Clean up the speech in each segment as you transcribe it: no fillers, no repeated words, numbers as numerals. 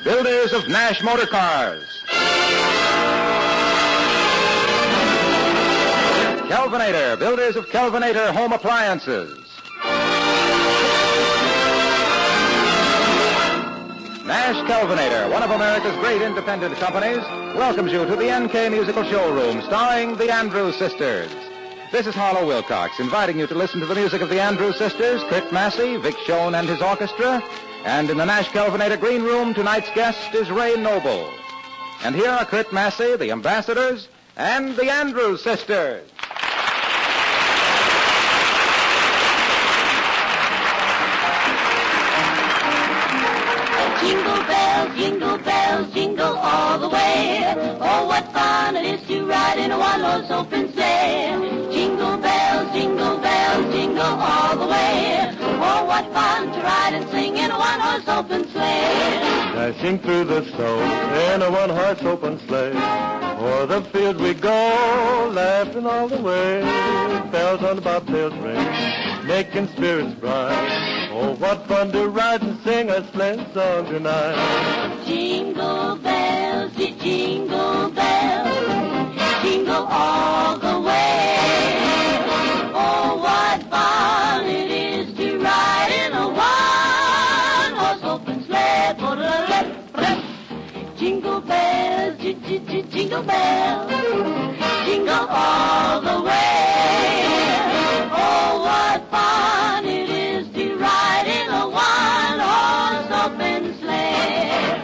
builders of Nash Motor Cars. Kelvinator, builders of Kelvinator Home Appliances. Nash Kelvinator, one of America's great independent companies, welcomes you to the NK Musical Showroom, starring the Adrews Sisters. This is Harlow Wilcox, inviting you to listen to the music of the Adrews Sisters, Kurt Massey, Vic Schoen and his orchestra. And in the Nash Kelvinator Green Room, tonight's guest is Ray Noble. And here are Kurt Massey, the Ambassadors, and the Adrews Sisters. Jingle bells, jingle all the way. Oh, what fun it is to ride in a one-horse open sleigh. Jingle bells, jingle all the way. Oh, what fun to ride and sing in a one-horse open sleigh. Dashing through the snow in a one-horse open sleigh. O'er the field we go, laughing all the way. Bells on the bobtails ring, making spirits bright. Oh, what fun to ride and sing a sleigh song tonight. Jingle bells, jingle all the way. Oh, what fun it is to ride in a one-horse open sleigh. Jingle bells, jingle all the way. Oh, what fun it is to ride in a one-horse open sleigh.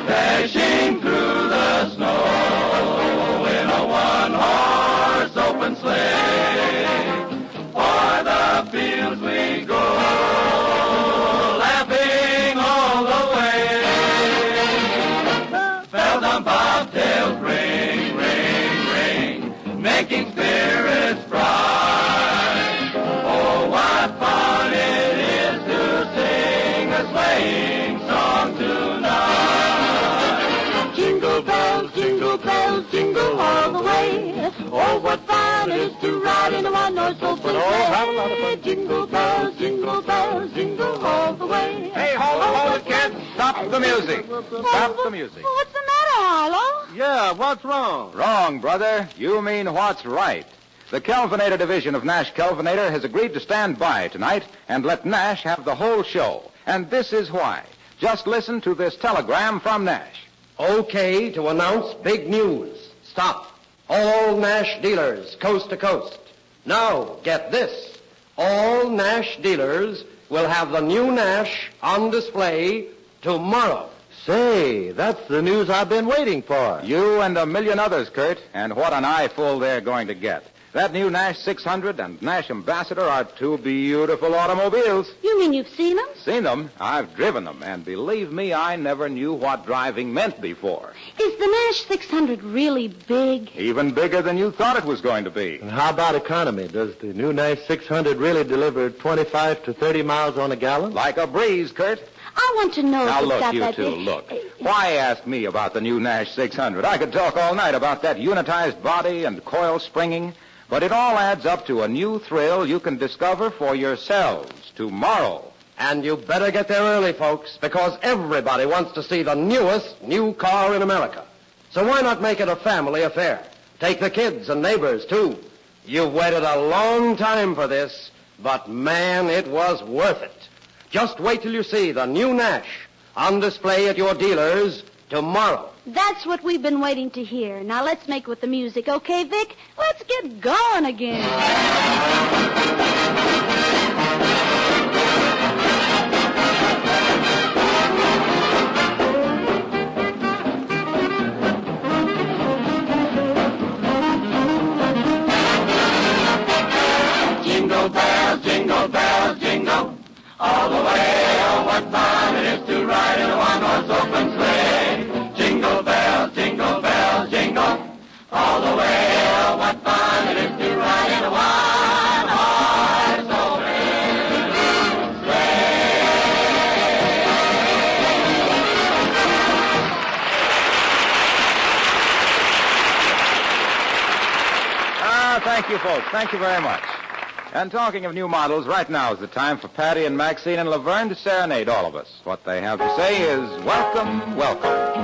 Dashing through the snow in a one-horse open sleigh. O'er the fields we go, laughing all the way. Bells on bobtails ring, ring, ring, making spirits bright. Oh, what fun it is to sing a sleighing song tonight. Jingle bells, jingle all the way. Oh, what fun it is to ride in a one-horse open sleigh. Have a lot of fun. Jingle bells, jingle all the way. Hey, hold it, kids. Stop the music. Stop the music. What's the matter, Harlow? Yeah, what's wrong? Wrong, brother. You mean what's right. The Kelvinator division of Nash Kelvinator has agreed to stand by tonight and let Nash have the whole show. And this is why. Just listen to this telegram from Nash. Okay to announce big news. Stop. All Nash dealers, coast to coast. Now, get this. All Nash dealers will have the new Nash on display tomorrow. Say, that's the news I've been waiting for. You and a million others, Kurt, and what an eyeful they're going to get. That new Nash 600 and Nash Ambassador are two beautiful automobiles. You mean you've seen them? Seen them? I've driven them, and believe me, I never knew what driving meant before. Is the Nash 600 really big? Even bigger than you thought it was going to be. And how about economy? Does the new Nash 600 really deliver 25 to 30 miles on a gallon? Like a breeze, Kurt. I want to know Now, if it's look, got you that two, big. look. Why ask me about the new Nash 600? I could talk all night about that unitized body and coil springing, but it all adds up to a new thrill you can discover for yourselves tomorrow. And you better get there early, folks, because everybody wants to see the newest new car in America. So why not make it a family affair? Take the kids and neighbors, too. You've waited a long time for this, but, man, it was worth it. Just wait till you see the new Nash on display at your dealers tomorrow. That's what we've been waiting to hear. Now let's make with the music, okay, Vic? Let's get going again. Jingle bells, jingle all the way. Oh, what fun it is to ride in a one-horse open sleigh. Jingle bells, jingle all the way. Oh, what fun it is to ride in a one-horse open Thank you, folks. Thank you very much. And talking of new models, right now is the time for Patty and Maxine and LaVerne to serenade all of us. What they have to say is, welcome, welcome.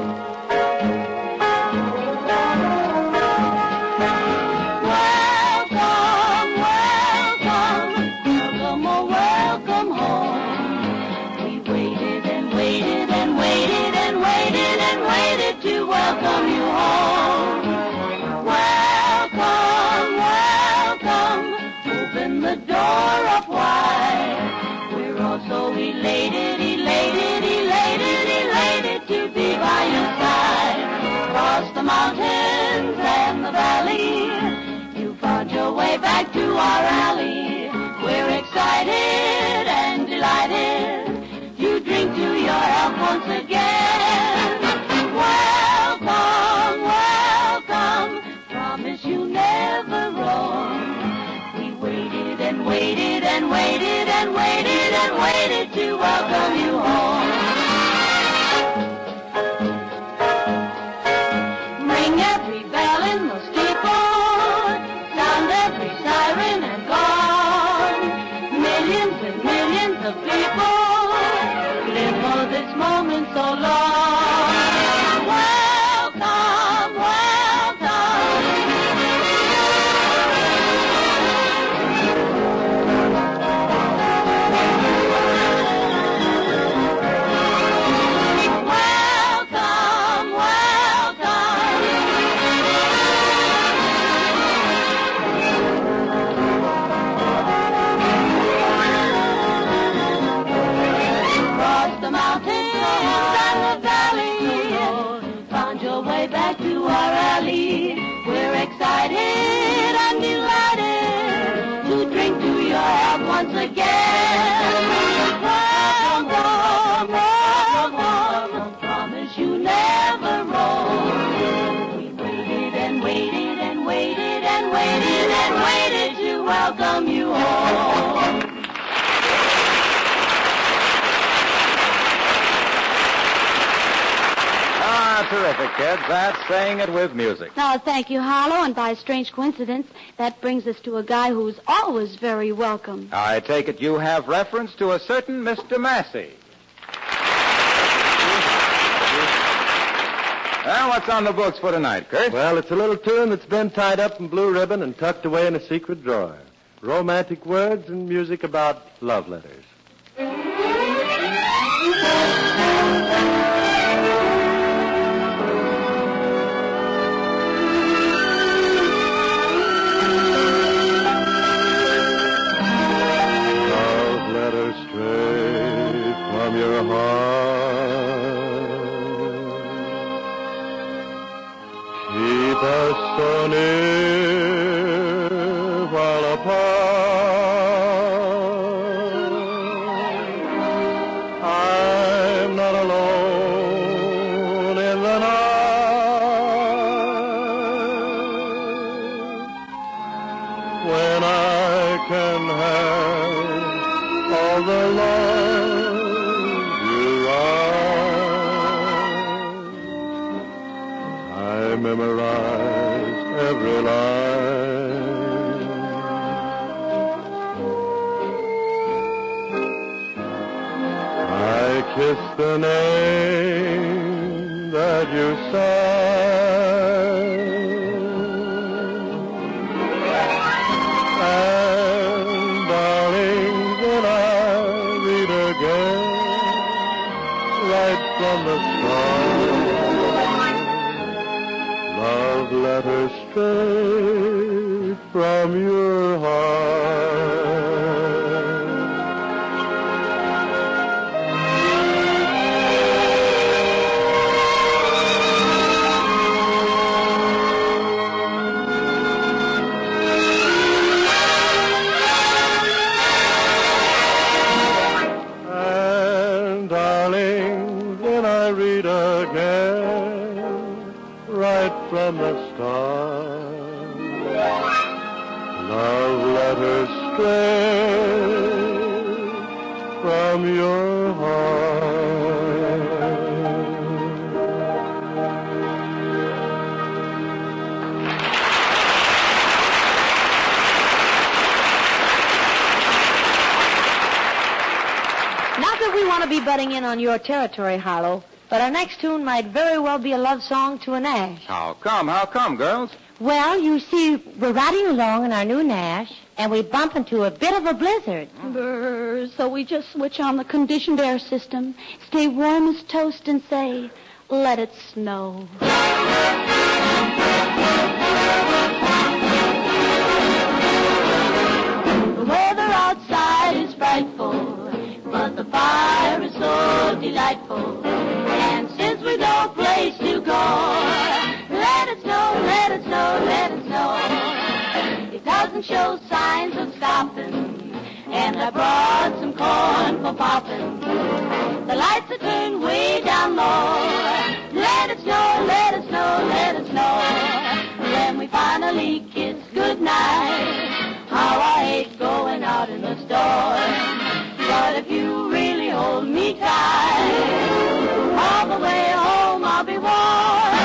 To welcome you home. Welcome, welcome. Open the door up wide. We're all so elated, elated, elated, elated to be by your side. Across the mountains and the valley, you found your way back to our alley. We're excited and delighted. You drink to your health once again. Welcome, welcome, promise you never roam. We waited and waited and waited and waited and waited to welcome you home. Ring every bell in the steeple, sound every siren and gong. Millions and millions of people live for this moment so long. Once again, welcome, welcome, promise you never roam. We waited and waited and waited and waited and waited to welcome you home. Terrific, kids. That's saying it with music. No, thank you, Harlow. And by a strange coincidence, that brings us to a guy who's always very welcome. I take it you have reference to a certain Mr. Massey. Well, what's on the books for tonight, Kurt? Well, it's a little tune that's been tied up in blue ribbon and tucked away in a secret drawer. Romantic words and music about love letters. Straight from your heart, keep us so near while apart. I'm not alone in the night when I can have all the love you write. I memorized every line. I kissed the name that you signed. Right from the start, love letters straight from your heart. From the start, love letters straight from your heart. we want to be butting in on your territory, Harlow, but our next tune might very well be a love song to a Nash. How come? How come, girls? Well, you see, we're riding along in our new Nash, and we bump into a bit of a blizzard. Brr, so we just switch on the conditioned air system, stay warm as toast, and say, let it snow. The weather outside is frightful, but the fire is so delightful. And since we've no place to go, let it snow, let it snow, let it snow. It doesn't show signs of stopping, and I brought some corn for popping. The lights are turned way down low. Let it snow, let it snow, let it snow. When we finally kiss goodnight, how I hate going out in the storm. But if you really hold me tight, all the way home I'll be warm.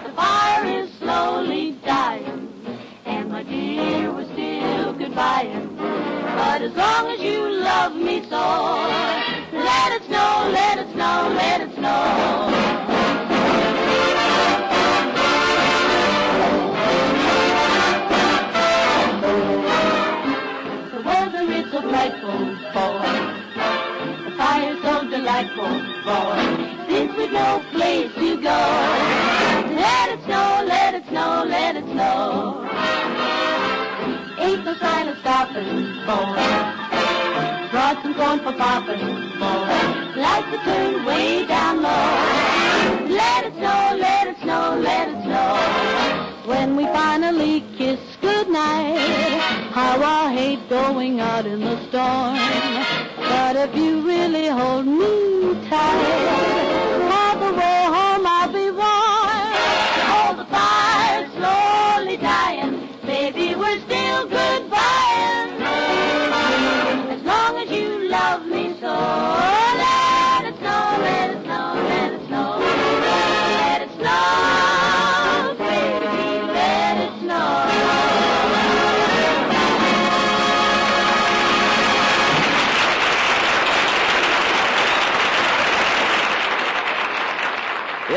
The fire is slowly dying, and my dear, we're still goodbying. But as long as you love me so, let it snow, let it snow, let it snow. The weather is so frightful, boy. The fire's so delightful, boy. Since we've no place to go, let it snow, let it snow, let it snow. Ain't no sign of stopping, boy. Brought some corn for popping, boy. Lights are turned way down low. Let it snow, let it snow, let it snow. When we finally kiss goodnight, how I hate going out in the storm. But if you really hold me tight, all the way home I'll be warm. Oh, the fire's slowly dying. Baby, we're still goodbying. As long as you love me so, let it snow, let it snow, let it snow. Let it snow, baby, let it snow.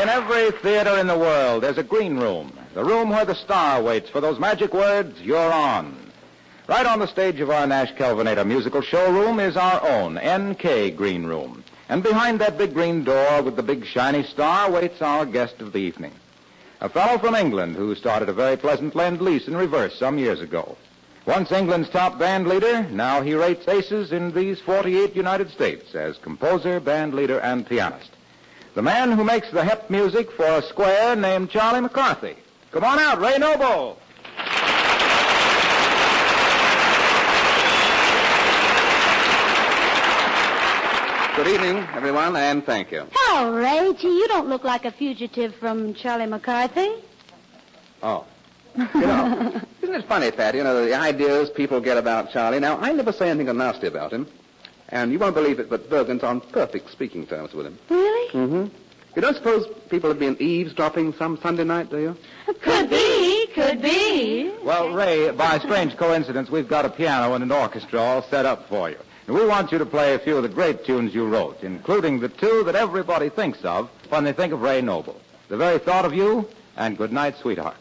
In every theater in the world, there's a green room. The room where the star waits for those magic words, you're on. Right on the stage of our Nash Kelvinator musical showroom is our own NK Green Room. And behind that big green door with the big shiny star waits our guest of the evening. A fellow from England who started a very pleasant Lend-Lease in reverse some years ago. Once England's top band leader, now he rates aces in these 48 United States as composer, band leader, and pianist. The man who makes the hep music for a square named Charlie McCarthy. Come on out, Ray Noble. Good evening, everyone, and thank you. Hello, Ray. Gee, you don't look like a fugitive from Charlie McCarthy. Oh. You know, isn't it funny, Pat? You know, the ideas people get about Charlie. Now, I never say anything nasty about him. And you won't believe it, but Bergen's on perfect speaking terms with him. Really? Mm-hmm. You don't suppose people have been eavesdropping some Sunday night, do you? Could be, could be. Well, Ray, by strange coincidence, we've got a piano and an orchestra all set up for you. And we want you to play a few of the great tunes you wrote, including the two that everybody thinks of when they think of Ray Noble. The Very Thought of You and Good Night, Sweetheart.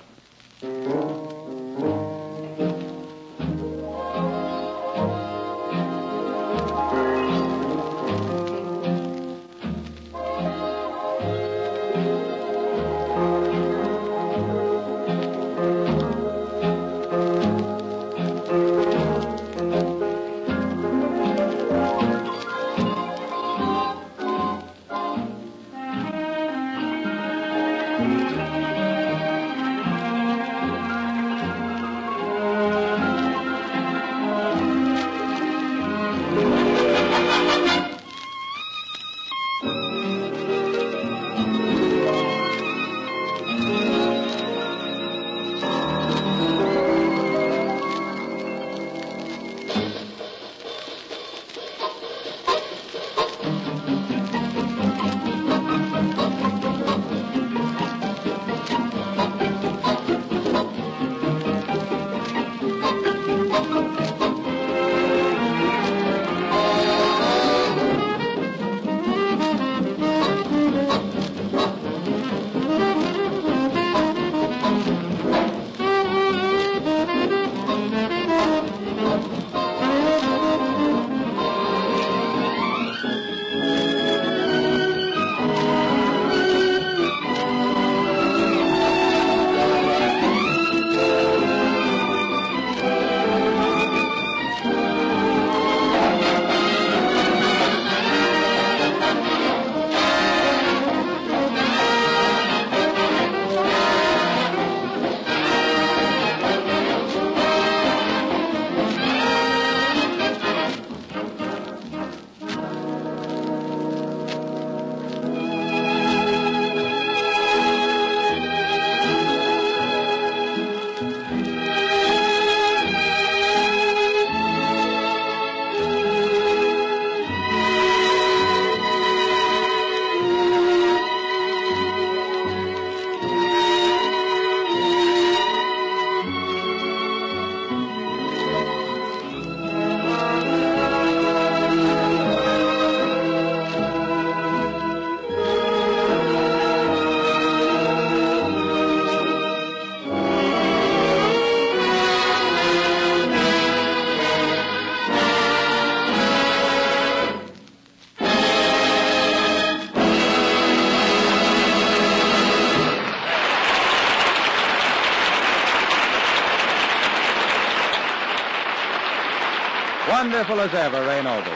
wonderful as ever, Ray Noble.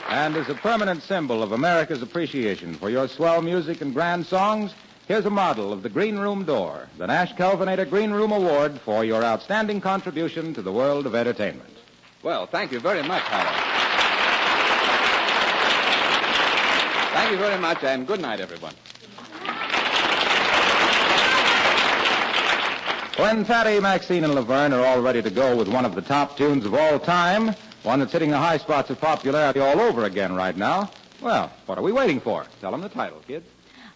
And as a permanent symbol of America's appreciation for your swell music and grand songs, here's a model of the Green Room Door, the Nash Kelvinator Green Room Award for your outstanding contribution to the world of entertainment. Well, thank you very much, Howard. Thank you very much, and good night, everyone. When Fatty, Maxine, and LaVerne are all ready to go with one of the top tunes of all time, one that's hitting the high spots of popularity all over again right now, well, what are we waiting for? Tell them the title, kids.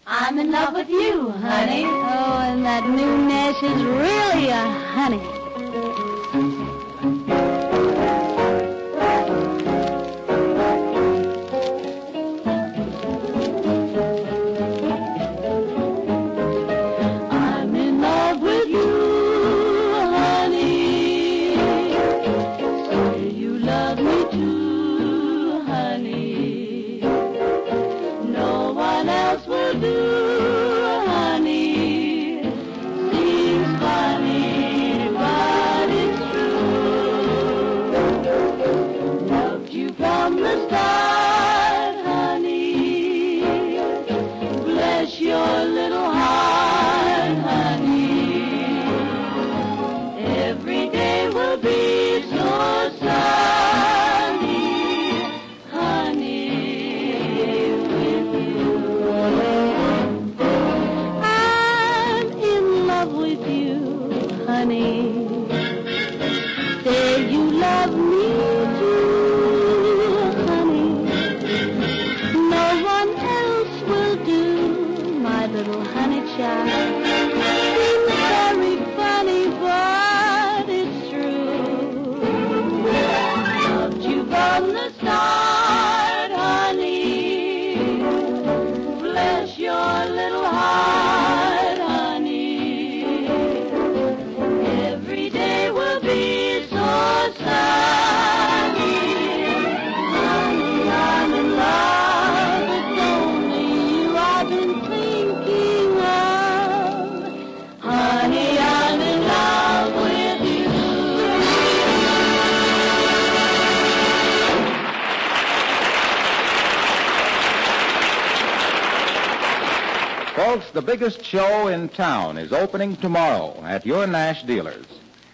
I'm in love with you, honey. Oh, and that new Nash is really a honey. I'm in love with you, honey. Say you love me too, honey. No one else will do, honey. Seems funny, but it's true. Loved you from the start, honey. Bless your little heart, honey. Every day will be so sunny, honey, with you. I'm in love with you, honey. Say you love me too, honey. No one else will do, my little honey child. Seems very funny, but it's true. Loved you from the start, honey. Bless your little heart, honey. Every day will be so sunny. Honey, I'm in love. It's only you I've been thinking of. Honey, I'm in love with you. Folks, the biggest show in town is opening tomorrow at your Nash dealers.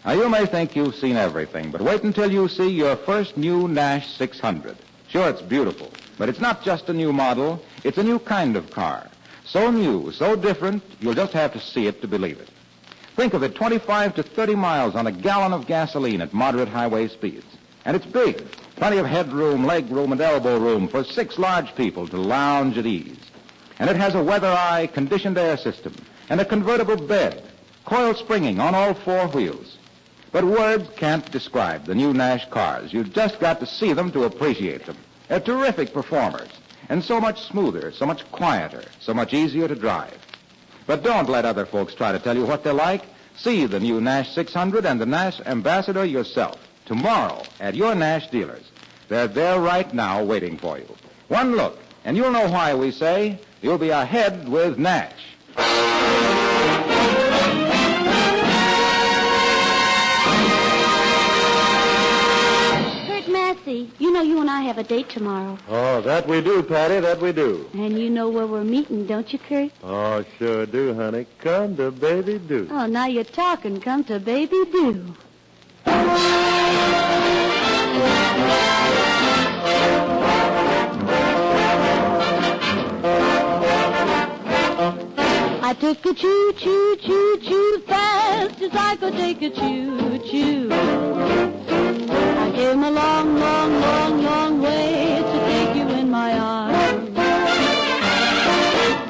Now, you may think you've seen everything, but wait until you see your first new Nash 600. Sure, it's beautiful, but it's not just a new model. It's a new kind of car. So new, so different, you'll just have to see it to believe it. Think of it, 25 to 30 miles on a gallon of gasoline at moderate highway speeds. And it's big. Plenty of headroom, leg room, and elbow room for 6 large people to lounge at ease. And it has a weather eye conditioned air system and a convertible bed, coil springing on all 4 wheels. But words can't describe the new Nash cars. You've just got to see them to appreciate them. They're terrific performers, and so much smoother, so much quieter, so much easier to drive. But don't let other folks try to tell you what they're like. See the new Nash 600 and the Nash Ambassador yourself tomorrow at your Nash dealers. They're there right now waiting for you. One look, and you'll know why we say you'll be ahead with Nash. Kurt Massey, you know you and I have a date tomorrow. Oh, that we do, Patty, that we do. And you know where we're meeting, don't you, Kurt? Oh, sure do, honey. Come to baby do. Oh, now you're talking. Come to baby do. I took a choo-choo fast as I could take a choo-choo. I came a long, long, long, long way to take you in my arms.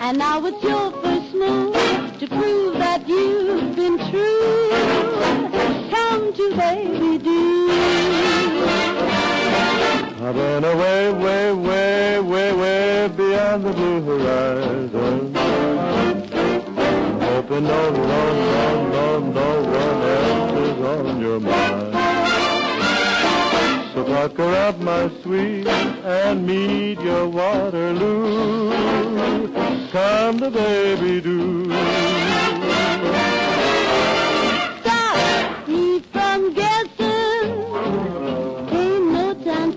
And now it's your first move to prove that you've been true. Come to baby do. I've been away, way, way, way, way beyond the blue horizon. Hoping no one else is on your mind. So pucker up, my sweet, and meet your Waterloo. Come to baby do. Stop me from guessing. Ain't no time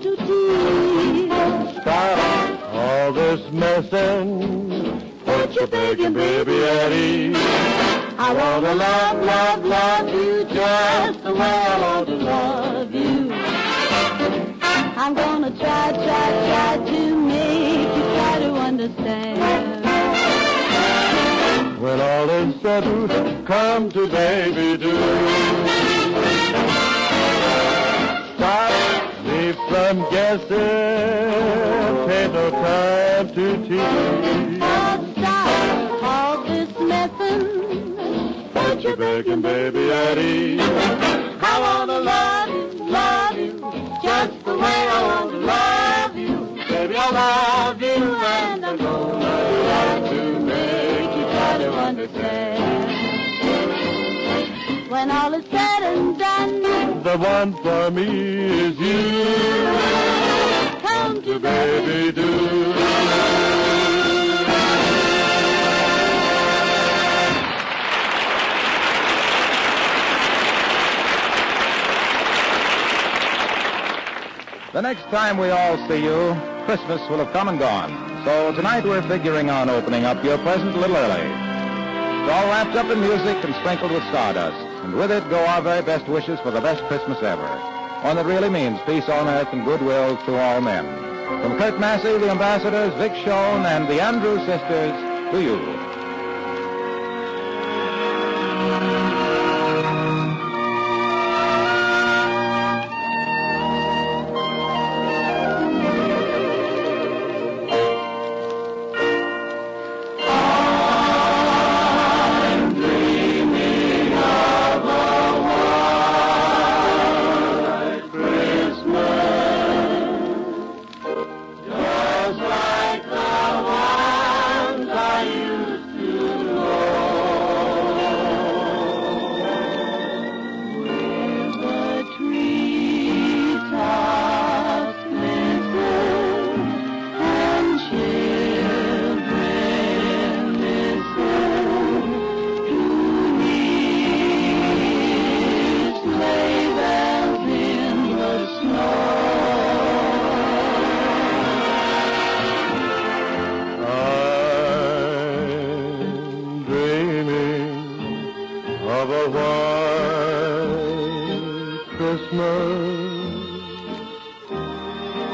this messin'. Put your begging baby at ease. I want to love, love, love you just the way I want to love you. I'm gonna try to make you try to understand. When all is settled, come to baby do. Stop me from guessing, ain't no time to tease. Oh, stop all this messing. Put your begging baby at ease. I want to love you, just the way I want to love you. Baby, I love you, and I'm gonna try to make you try to understand. When all is said and done, The one for me is you. come to Baby do. The next time we all see you, Christmas will have come and gone. So tonight we're figuring on opening up your present a little early. It's all wrapped up in music and sprinkled with stardust. And with it go our very best wishes for the best Christmas ever. One that really means peace on earth and goodwill to all men. From Kurt Massey, the ambassadors, Vic Schoen, and the Adrews sisters, to you.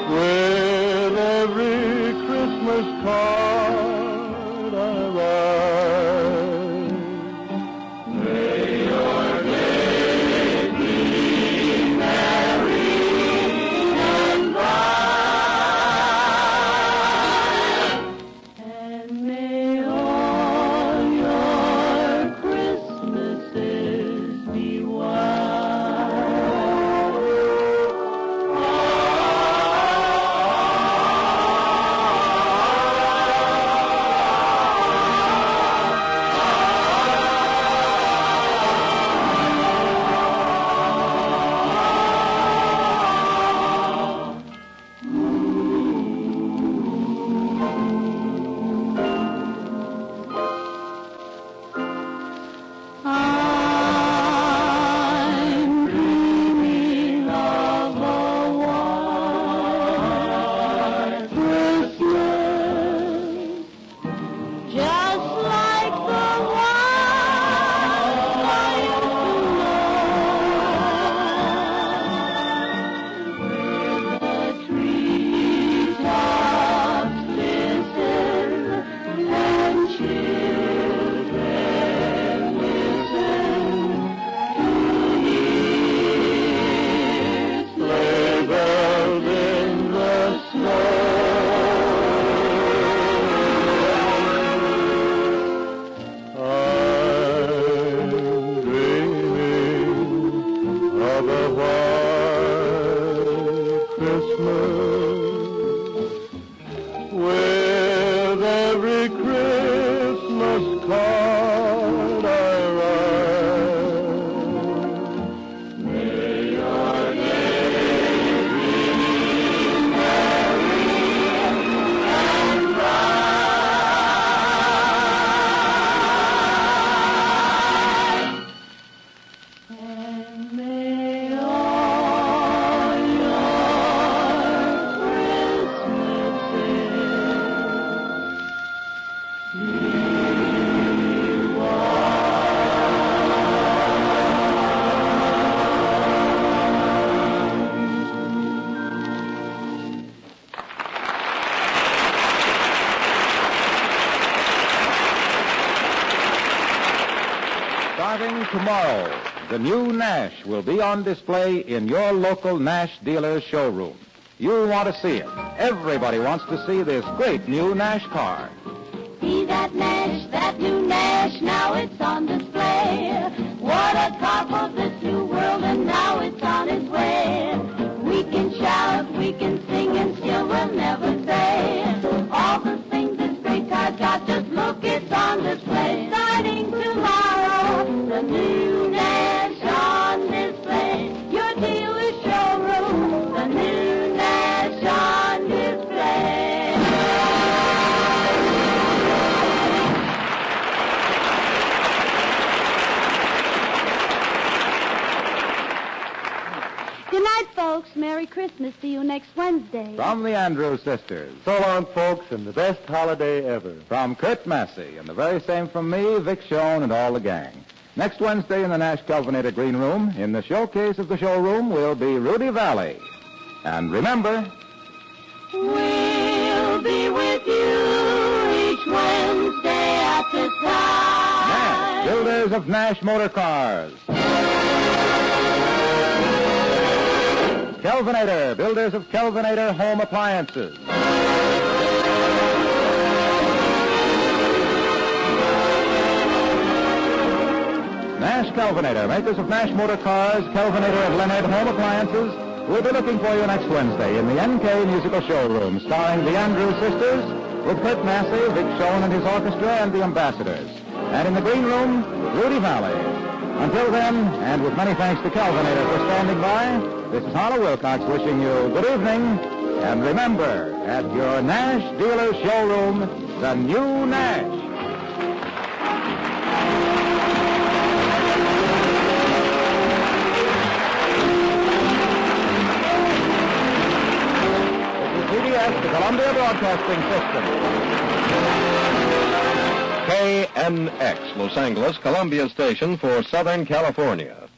With every Christmas card I write, may your day be merry and bright, and may all your Christmases be I'm dreaming of a white Christmas, just like the one I used to know, where the treetops glisten and children listen to hear sleigh bells in the snow. I'm dreaming of a white Christmas with every Christmas card I write. May your day be merry and bright, And may all your tomorrow, the new Nash will be on display in your local Nash dealer's showroom. You want to see it. Everybody wants to see this great new Nash car. See that Nash, that new Nash, now it's on display. What a car for this new world, and now it's on its way. We can shout, we can sing, and still we'll never say all the things this great car's got. Just look, it's on display. Starting tomorrow, the new Nash on display. Your dealer's showroom, the new Nash on display. Good night, folks. Merry Christmas. See you next Wednesday. From the Adrews sisters. So long, folks, and the best holiday ever. From Kurt Massey, and the very same from me, Vic Schoen, and all the gang. Next Wednesday in the Nash Kelvinator Green Room, in the showcase of the showroom, will be Rudy Valley. And remember, We'll be with you each Wednesday at this time. Nash, builders of Nash Motor Cars. Kelvinator, builders of Kelvinator Home Appliances. Nash Kelvinator, makers of Nash Motor Cars, Kelvinator of Leonard Home Appliances, will be looking for you next Wednesday in the NK Musical Showroom, starring the Adrews sisters, with Kurt Massey, Vic Schoen and his orchestra, and the Ambassadors. And in the Green Room, Rudy Valley. Until then, and with many thanks to Kelvinator for standing by, this is Harlow Wilcox wishing you good evening. And remember, at your Nash dealer's showroom, the new Nash. This is CBS, the Columbia Broadcasting System. KNX, Los Angeles, Columbia Station for Southern California.